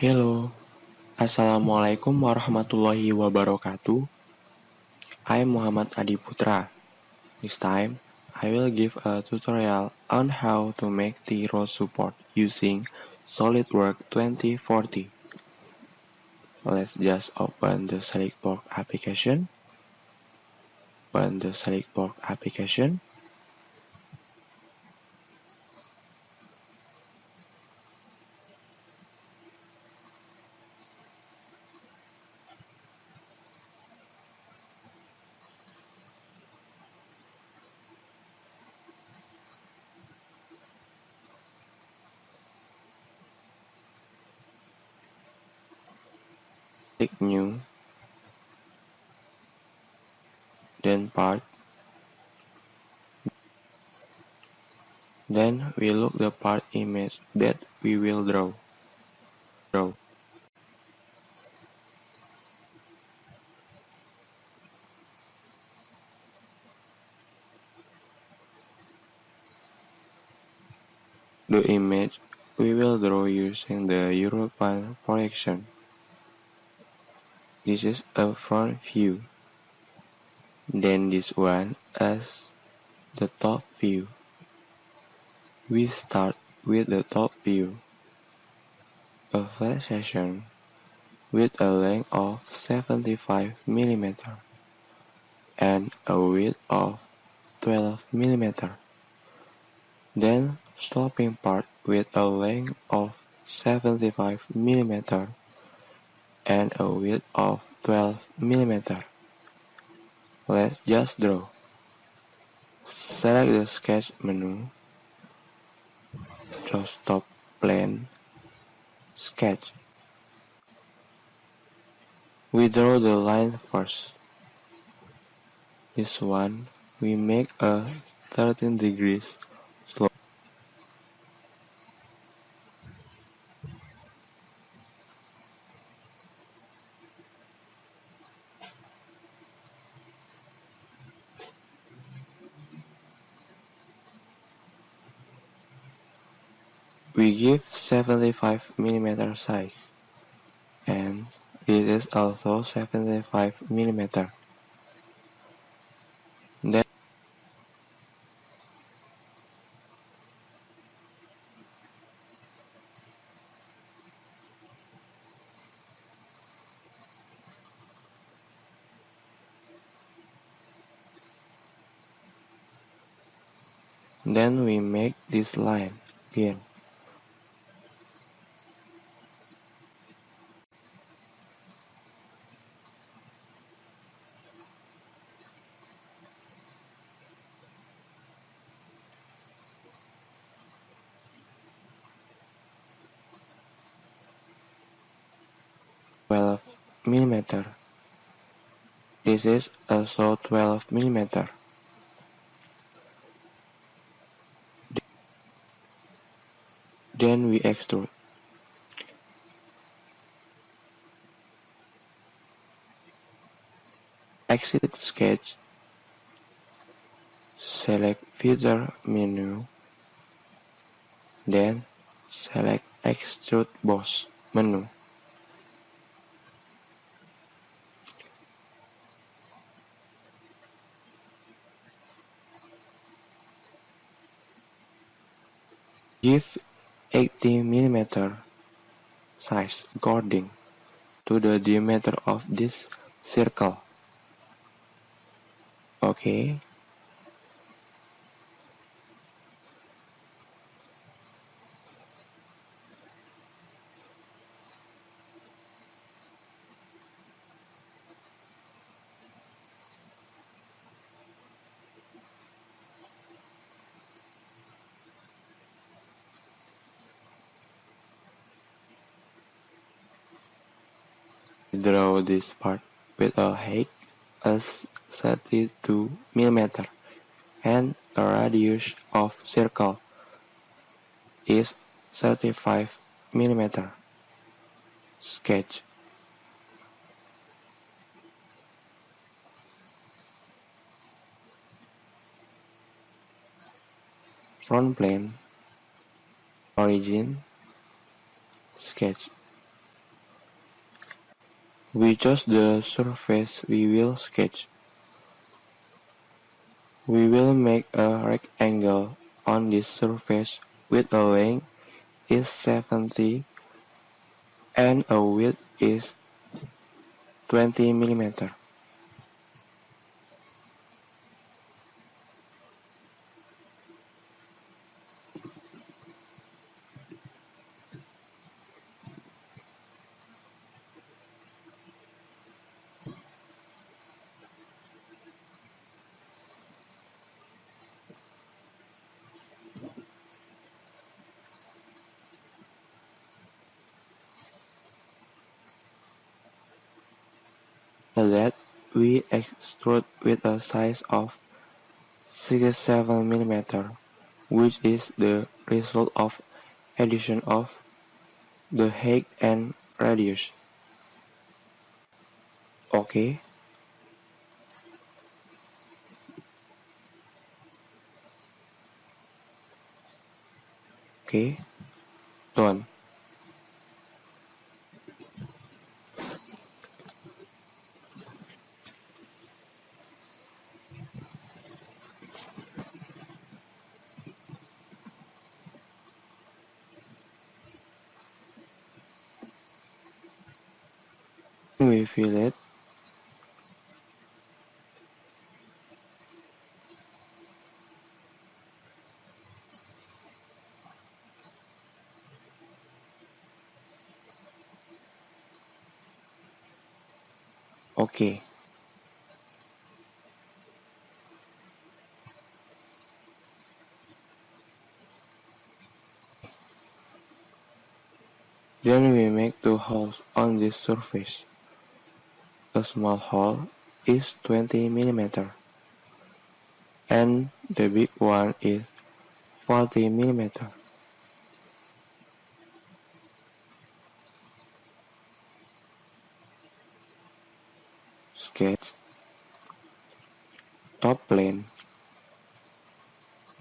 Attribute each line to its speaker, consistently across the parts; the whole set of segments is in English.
Speaker 1: Hello, Assalamualaikum warahmatullahi wabarakatuh. I'm Muhammad Adi Putra. This time, I will give a tutorial on how to make the road support using SolidWorks 2040. Let's just open the SolidWorks application. Open the SolidWorks application. Click New. Then Part. Then we look the part image that we will draw. The image we will draw using the European projection. This is a front view. Then this one as the top view. We start with the top view. A flat section with a length of 75 mm and a width of 12 mm. Then sloping part with a length of 75 mm and a width of 12 mm. Let's just draw. Select the sketch menu, choose top plane, sketch. We draw the line first. This one, we make a 13 degrees slope. We give 75 mm size, and this is also 75 mm. Then we make this line again. $12 mm. This is also 12 mm. Then we extrude. Exit sketch. Select feature menu. Then select extrude boss menu. Give 80 mm size according to the diameter of this circle. Okay. Draw this part with a height as 32 mm and a radius of circle is 35 mm. Sketch. Front plane, origin, sketch. We choose the surface we will sketch. We will make a rectangle on this surface with a length is 70 and a width is 20 mm. After that, we extrude with a size of 67 mm, which is the result of addition of the height and radius. Okay, okay, done. We fill it. Okay, then we make two holes on this surface. A small hole is 20 mm and the big one is 40 mm. Sketch top plane.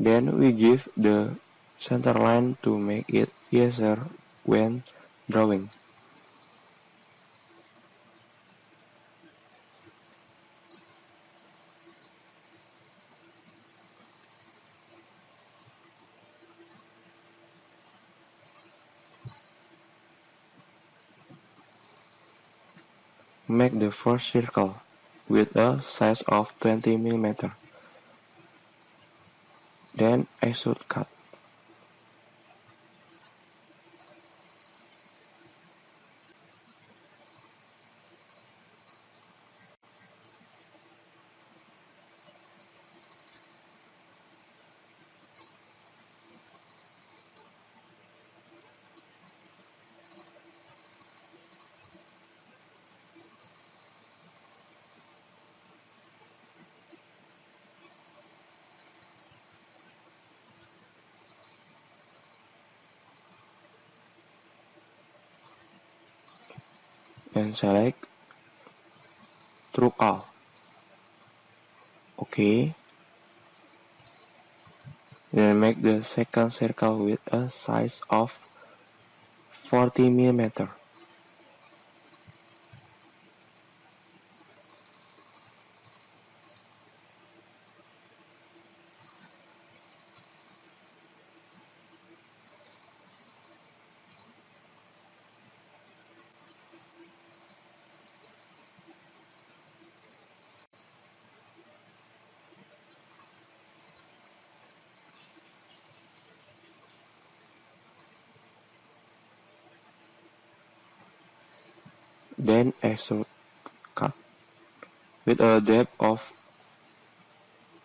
Speaker 1: Then we give the center line to make it easier when drawing. Make the first circle with a size of 20 mm. Then extrude cut. And select through all. Okay. Then make the second circle with a size of 40 mm. Then extrude cut with a depth of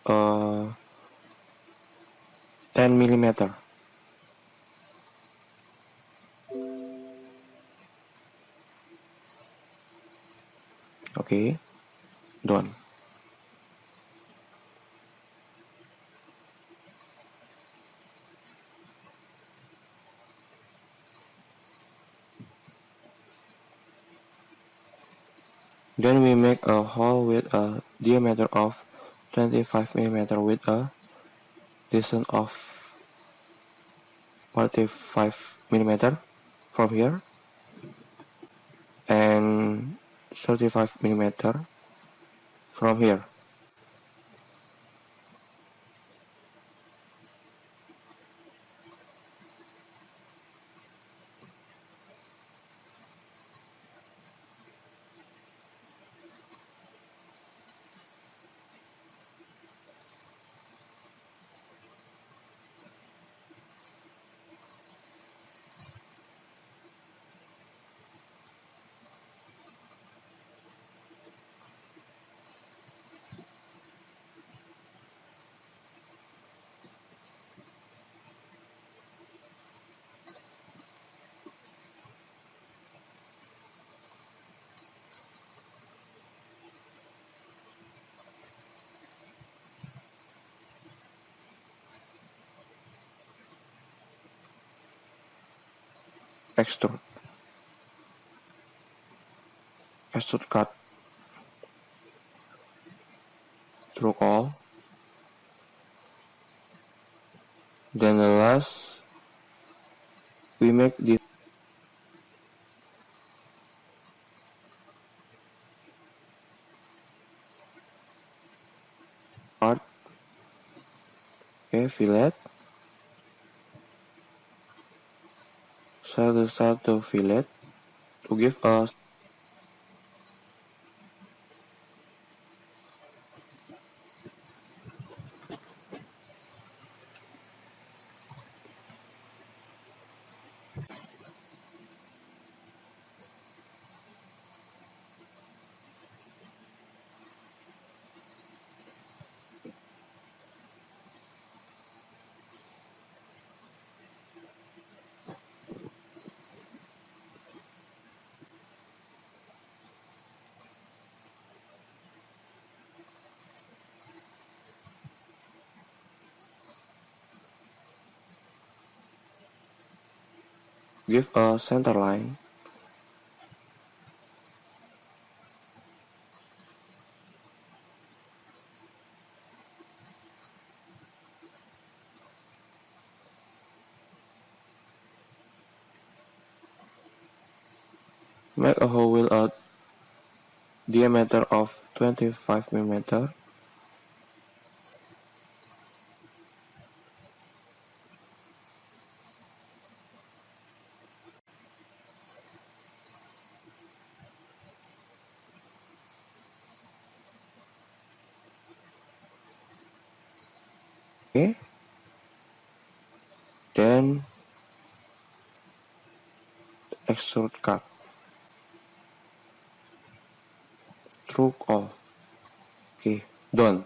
Speaker 1: 10 mm. Okay, done. Then we make a hole with a diameter of 25 mm with a distance of 45 mm from here, and 35 millimeter from here. Extrude cut through all. Then the last, we make this part, okay, fillet. Start to fillet to give us give a center line. Make a hole with a diameter of 25 millimeter. Okay. Then extrude cut through all. Okay, done.